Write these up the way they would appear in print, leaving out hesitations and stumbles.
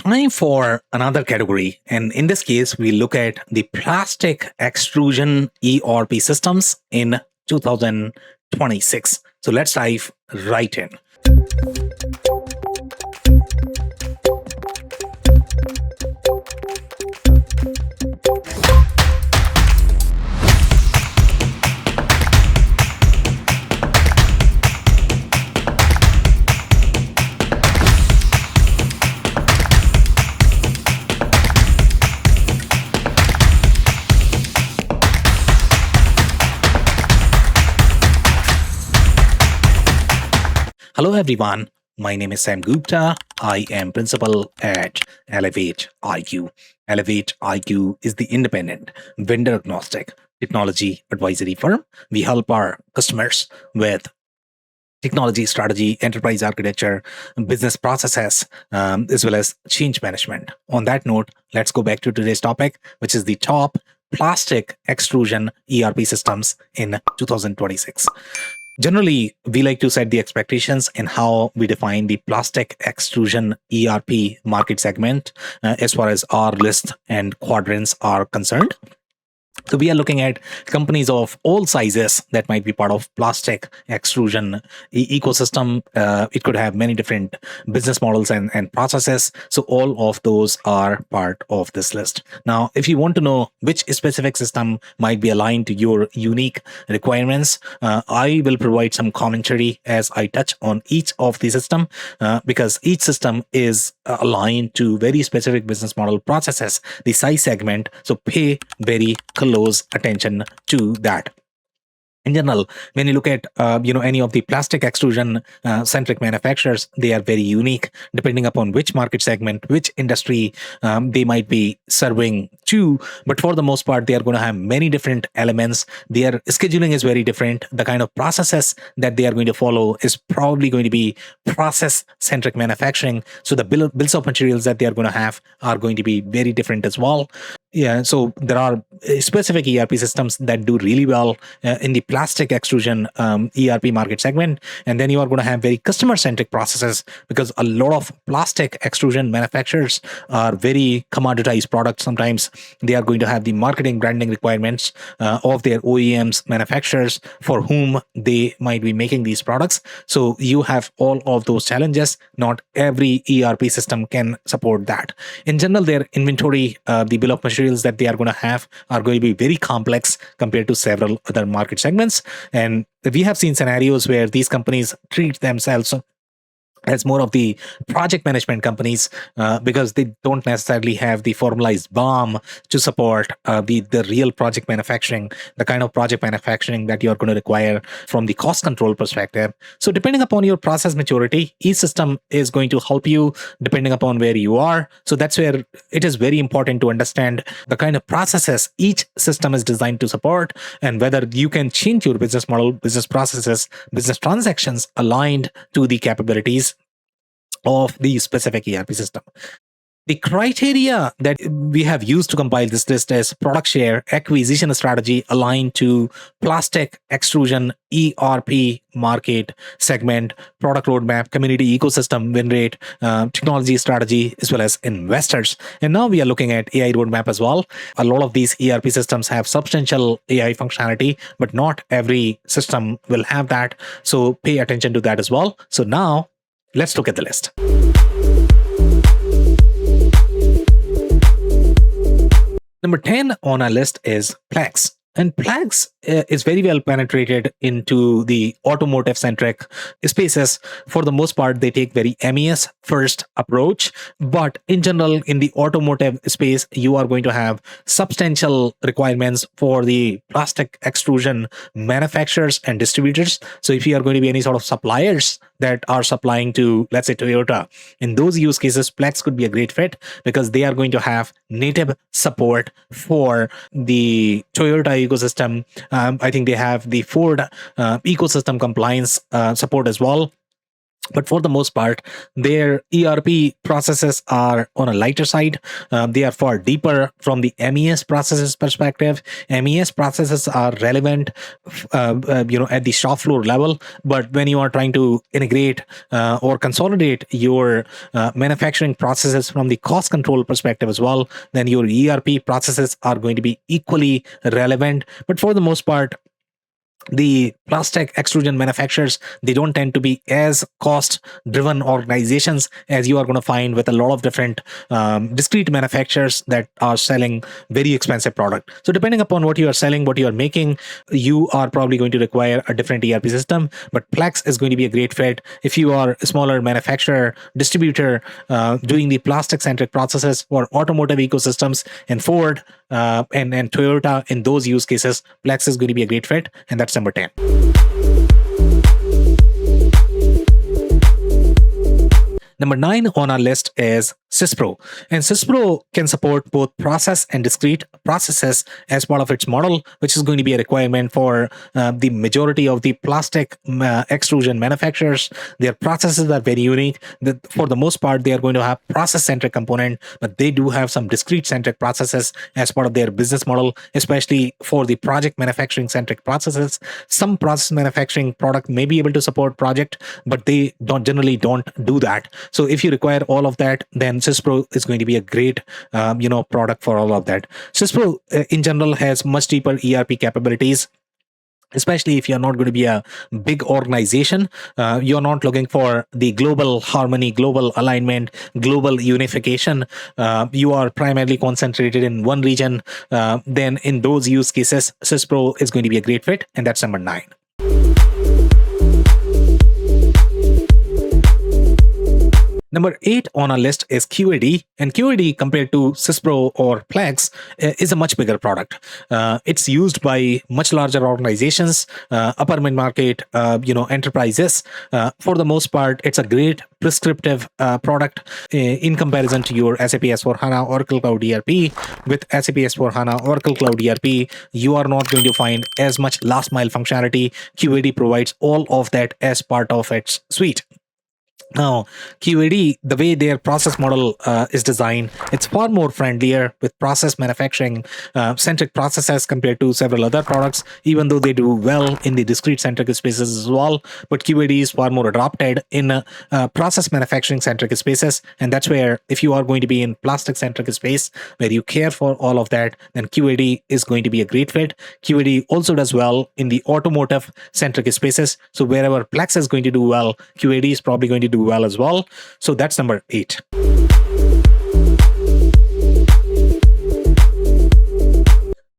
Time for another category. And in this case, we look at the plastic extrusion ERP systems in 2026. So let's dive right in. Hello, everyone. My name is Sam Gupta. I am principal at Elevate IQ. Elevate IQ is the independent, vendor agnostic technology advisory firm. We help our customers with technology strategy, enterprise architecture, business processes, as well as change management. On that note, let's go back to today's topic, which is the top plastic extrusion ERP systems in 2026. Generally, we like to set the expectations in how we define the plastic extrusion ERP market segment as far as our list and quadrants are concerned. So we are looking at companies of all sizes that might be part of plastic extrusion ecosystem. It could have many different business models and processes. So all of those are part of this list. Now, if you want to know which specific system might be aligned to your unique requirements, I will provide some commentary as I touch on each of the system because each system is aligned to very specific business model processes, the size segment. So pay very close attention to that. In general, when you look at any of the plastic extrusion centric manufacturers, they are very unique depending upon which market segment, which industry they might be serving to. But for the most part, they are going to have many different elements. Their scheduling is very different. The kind of processes that they are going to follow is probably going to be process centric manufacturing. So the bills of materials that they are going to have are going to be very different as well. Yeah, so there are specific ERP systems that do really well in the plastic extrusion ERP market segment. And then you are going to have very customer-centric processes because a lot of plastic extrusion manufacturers are very commoditized products. Sometimes they are going to have the marketing branding requirements of their OEMs manufacturers for whom they might be making these products. So you have all of those challenges. Not every ERP system can support that. In general, their inventory, the bill of materials that they are going to have are going to be very complex compared to several other market segments. And we have seen scenarios where these companies treat themselves as more of the project management companies because they don't necessarily have the formalized BOM to support the real project manufacturing, the kind of project manufacturing that you're going to require from the cost control perspective. So depending upon your process maturity, each system is going to help you depending upon where you are. So that's where it is very important to understand the kind of processes each system is designed to support and whether you can change your business model, business processes, business transactions aligned to the capabilities of the specific ERP system. The criteria that we have used to compile this list is product share, acquisition strategy aligned to plastic extrusion ERP market segment, product roadmap, community ecosystem, win rate, technology strategy, as well as investors. And now we are looking at AI roadmap as well. A lot of these ERP systems have substantial AI functionality, but not every system will have that. So pay attention to that as well. So now let's look at the list. Number 10 on our list is Plex. And Plex is very well penetrated into the automotive centric spaces. For the most part, they take very MES first approach. But in general, in the automotive space, you are going to have substantial requirements for the plastic extrusion manufacturers and distributors. So if you are going to be any sort of suppliers that are supplying to, let's say, Toyota, in those use cases, Plex could be a great fit because they are going to have native support for the Toyota ecosystem. I think they have the Ford ecosystem compliance support as well. But for the most part, their ERP processes are on a lighter side. They are far deeper from the MES processes perspective. MES processes are relevant, at the shop floor level. But when you are trying to integrate or consolidate your manufacturing processes from the cost control perspective as well, then your ERP processes are going to be equally relevant. But for the most part, the plastic extrusion manufacturers, they don't tend to be as cost driven organizations as you are going to find with a lot of different discrete manufacturers that are selling very expensive product. So depending upon what you are selling, what you are making, you are probably going to require a different ERP system. But Plex is going to be a great fit if you are a smaller manufacturer, distributor, doing the plastic centric processes for automotive ecosystems, and Ford and Toyota. In those use cases, Plex is going to be a great fit, and that's number 10. Number 9 on our list is Syspro. And Syspro can support both process and discrete processes as part of its model, which is going to be a requirement for the majority of the plastic extrusion manufacturers. Their processes are very unique. For the most part, they are going to have process-centric component, but they do have some discrete-centric processes as part of their business model, especially for the project manufacturing-centric processes. Some process manufacturing product may be able to support project, but they generally don't do that. So if you require all of that, then Syspro is going to be a great, product for all of that. Syspro, in general, has much deeper ERP capabilities. Especially if you're not going to be a big organization, you're not looking for the global harmony, global alignment, global unification. You are primarily concentrated in one region. Then in those use cases, Syspro is going to be a great fit, and that's number 9. Number 8 on our list is QAD, and QAD compared to Syspro or Plex is a much bigger product. It's used by much larger organizations, upper mid-market, enterprises. For the most part, it's a great prescriptive product in comparison to your SAP S/4HANA Oracle Cloud ERP. With SAP S/4HANA Oracle Cloud ERP, you are not going to find as much last mile functionality. QAD provides all of that as part of its suite. Now, QAD, the way their process model is designed, it's far more friendlier with process manufacturing centric processes compared to several other products, even though they do well in the discrete centric spaces as well. But QAD is far more adopted in process manufacturing centric spaces. And that's where, if you are going to be in plastic centric space where you care for all of that, then QAD is going to be a great fit. QAD also does well in the automotive centric spaces. So wherever Plex is going to do well, QAD is probably going to do well as well. So that's number 8.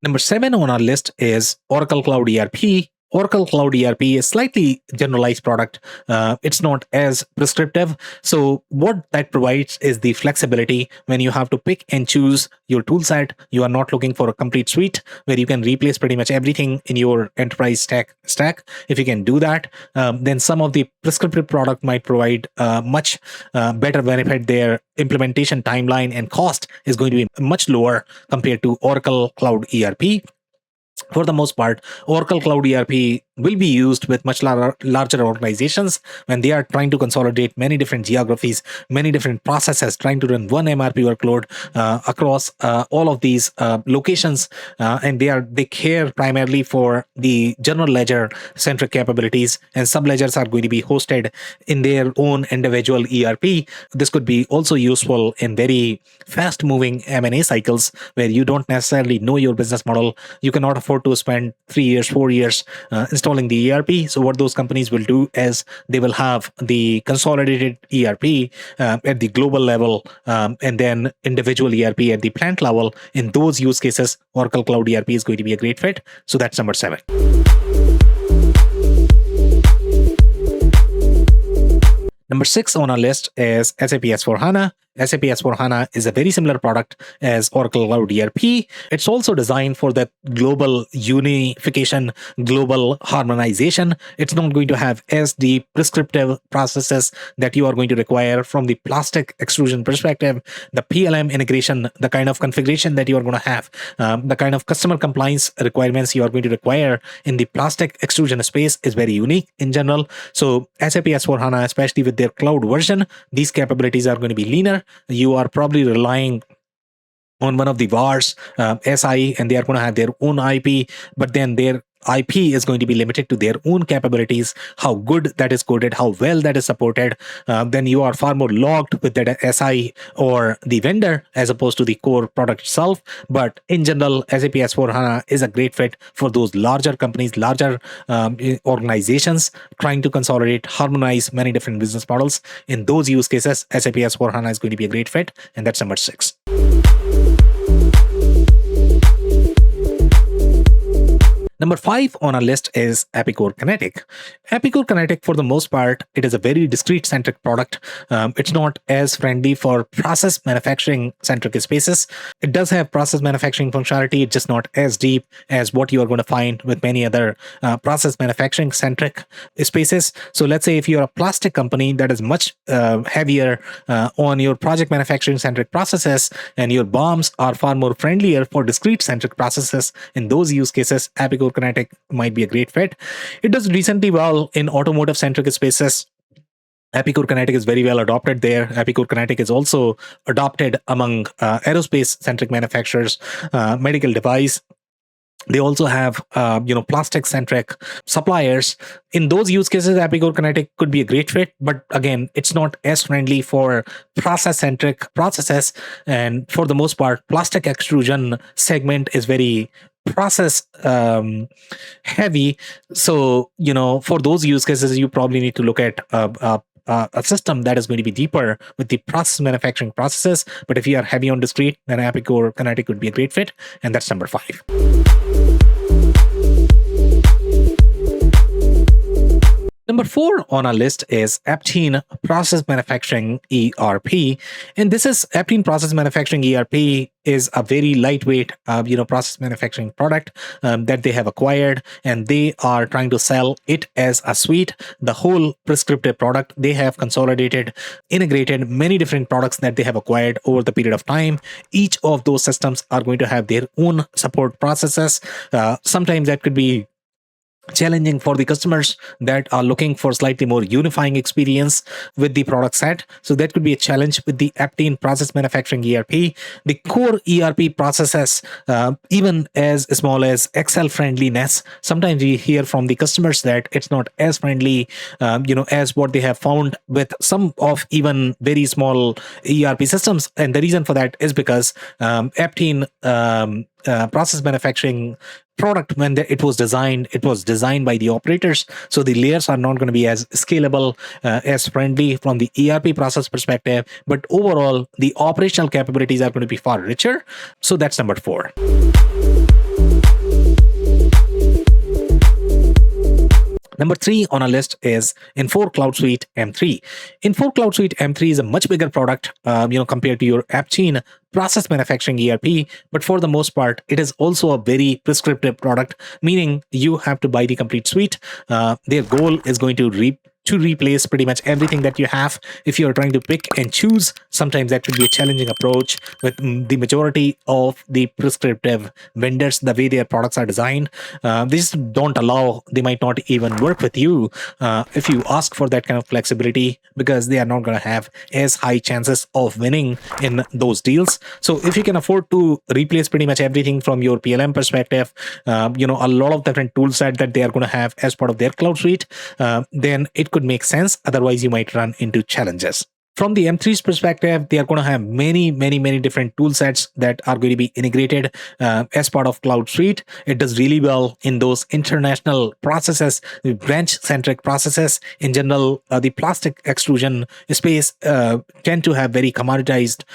Number 7 on our list is Oracle Cloud ERP. Oracle Cloud ERP is slightly generalized product. It's not as prescriptive. So what that provides is the flexibility when you have to pick and choose your tool set. You are not looking for a complete suite where you can replace pretty much everything in your enterprise stack. If you can do that, then some of the prescriptive product might provide much better benefit. Their implementation timeline and cost is going to be much lower compared to Oracle Cloud ERP. For the most part, Oracle Cloud ERP will be used with much larger organizations when they are trying to consolidate many different geographies, many different processes, trying to run one MRP workload across all of these locations. And they care primarily for the general ledger centric capabilities, and subledgers are going to be hosted in their own individual ERP. This could be also useful in very fast moving M&A cycles where you don't necessarily know your business model. You cannot afford to spend 3 years, 4 years installing the ERP. So what those companies will do is they will have the consolidated ERP at the global level, and then individual ERP at the plant level. In those use cases, Oracle Cloud ERP is going to be a great fit. So that's number 7. Number 6 on our list is SAP S/4HANA. SAP S/4HANA is a very similar product as Oracle Cloud ERP. It's also designed for that global unification, global harmonization. It's not going to have as deep prescriptive processes that you are going to require from the plastic extrusion perspective, the PLM integration, the kind of configuration that you are going to have, the kind of customer compliance requirements you are going to require in the plastic extrusion space is very unique in general. So SAP S/4HANA, especially with their cloud version, these capabilities are going to be leaner. You are probably relying on one of the VARs, SI, and they are going to have their own IP, but then their IP is going to be limited to their own capabilities, how good that is coded, how well that is supported. Then you are far more locked with that SI or the vendor as opposed to the core product itself. But in general, SAP S/4HANA is a great fit for those larger companies, larger organizations trying to consolidate, harmonize many different business models. In those use cases, SAP S/4HANA is going to be a great fit, and that's number 6. Number 5 on our list is Epicor Kinetic. Epicor Kinetic, for the most part, it is a very discrete-centric product. It's not as friendly for process manufacturing-centric spaces. It does have process manufacturing functionality. It's just not as deep as what you are going to find with many other process manufacturing-centric spaces. So let's say if you're a plastic company that is much heavier on your project manufacturing-centric processes, and your BOMs are far more friendlier for discrete-centric processes, in those use cases, Epicor Kinetic might be a great fit. It does decently well in automotive centric spaces. Epicor Kinetic is very well adopted there. Epicor Kinetic is also adopted among aerospace centric manufacturers, medical device. They also have plastic centric suppliers. In those use cases, Epicor Kinetic could be a great fit, but again, it's not as friendly for process centric processes. And for the most part, plastic extrusion segment is very process heavy. So for those use cases, you probably need to look at a system that is going to be deeper with the process manufacturing processes. But if you are heavy on discrete, then Epicor Kinetic would be a great fit, and that's number 5. Number 4 on our list is Aptean Process Manufacturing ERP. And this is Aptean Process Manufacturing ERP is a very lightweight, process manufacturing product that they have acquired, and they are trying to sell it as a suite. The whole prescriptive product, they have consolidated, integrated many different products that they have acquired over the period of time. Each of those systems are going to have their own support processes. Sometimes that could be challenging for the customers that are looking for slightly more unifying experience with the product set. So that could be a challenge with the Aptean Process Manufacturing ERP. The core ERP processes, even as small as Excel friendliness, sometimes we hear from the customers that it's not as friendly, as what they have found with some of even very small ERP systems. And the reason for that is because Aptean process manufacturing product, when it was designed by the operators, so the layers are not going to be as scalable, as friendly from the ERP process perspective, but overall the operational capabilities are going to be far richer. So that's number 4. Number 3 on our list is Infor Cloud Suite M3. Infor Cloud Suite M3 is a much bigger product, compared to your Aptean Process Manufacturing ERP, but for the most part, it is also a very prescriptive product, meaning you have to buy the complete suite. Their goal is going to replace pretty much everything that you have. If you're trying to pick and choose, sometimes that could be a challenging approach with the majority of the prescriptive vendors, the way their products are designed. They just don't allow, they might not even work with you if you ask for that kind of flexibility, because they are not going to have as high chances of winning in those deals. So if you can afford to replace pretty much everything from your PLM perspective, a lot of different tool set that they are going to have as part of their cloud suite, then it could make sense. Otherwise, you might run into challenges. From the M3's perspective, they are going to have many different tool sets that are going to be integrated as part of Cloud Suite. It does really well in those international processes, branch-centric processes. In general, the plastic extrusion space tend to have very commoditized,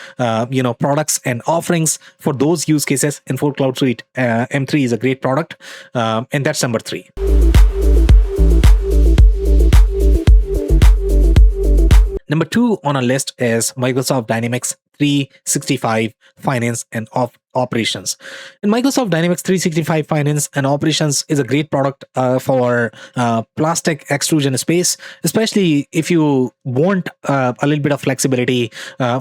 products and offerings. For those use cases, Infor Cloud Suite M3 is a great product, and that's number 3. Number two on our list is Microsoft Dynamics 365 Finance and Operations. And Microsoft Dynamics 365 Finance and Operations is a great product for plastic extrusion space, especially if you want a little bit of flexibility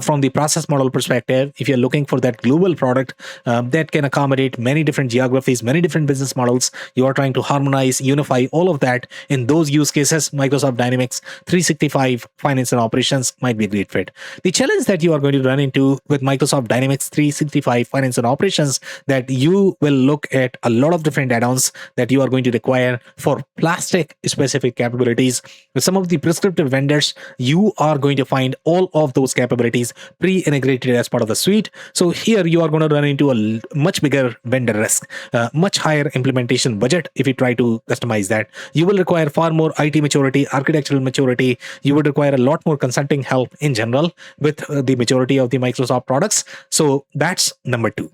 from the process model perspective. If you're looking for that global product that can accommodate many different geographies, many different business models, you are trying to harmonize, unify all of that in those use cases, Microsoft Dynamics 365 Finance and Operations might be a great fit. The challenge that you are going to run into with Microsoft Dynamics 365 Finance and Operations, that you will look at a lot of different add-ons that you are going to require for plastic specific capabilities. With some of the prescriptive vendors, you are going to find all of those capabilities pre-integrated as part of the suite. So here you are going to run into a much bigger vendor risk, much higher implementation budget if you try to customize that. You will require far more IT maturity, architectural maturity. You would require a lot more consulting help in general with the majority of the Microsoft products. So that's number two.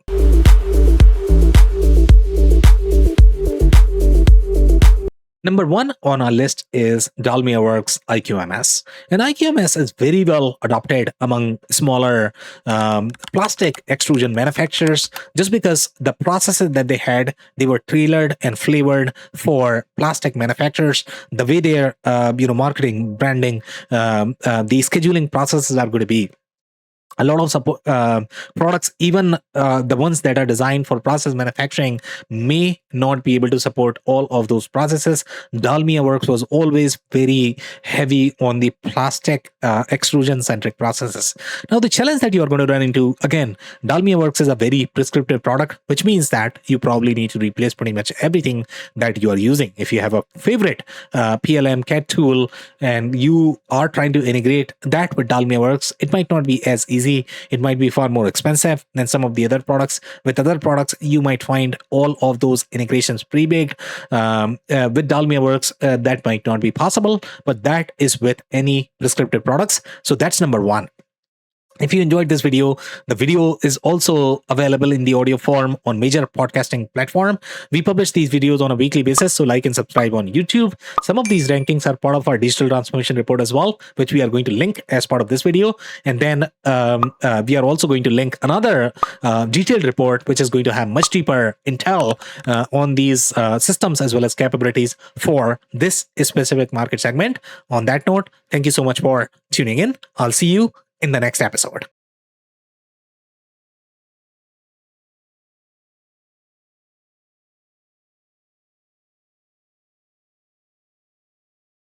Number one on our list is Dalmia Works IQMS. And IQMS is very well adopted among smaller plastic extrusion manufacturers, just because the processes that they had, they were tailored and flavored for plastic manufacturers. The way their marketing, branding, the scheduling processes are going to be a lot of support products, even the ones that are designed for process manufacturing, may not be able to support all of those processes. Dalmia Works was always very heavy on the plastic extrusion centric processes. Now, the challenge that you are going to run into, again, Dalmia Works is a very prescriptive product, which means that you probably need to replace pretty much everything that you are using. If you have a favorite PLM CAD tool and you are trying to integrate that with Dalmia Works, it might not be as easy. It might be far more expensive than some of the other products. With other products, you might find all of those integrations pre-baked. With Dalmia Works, that might not be possible, but that is with any prescriptive products. So that's number one. If you enjoyed this video, the video is also available in the audio form on major podcasting platform. We publish these videos on a weekly basis, so like and subscribe on YouTube. Some of these rankings are part of our digital transformation report as well, which we are going to link as part of this video. And then we are also going to link another detailed report, which is going to have much deeper intel on these systems as well as capabilities for this specific market segment. On that note, thank you so much for tuning in. I'll see you in the next episode.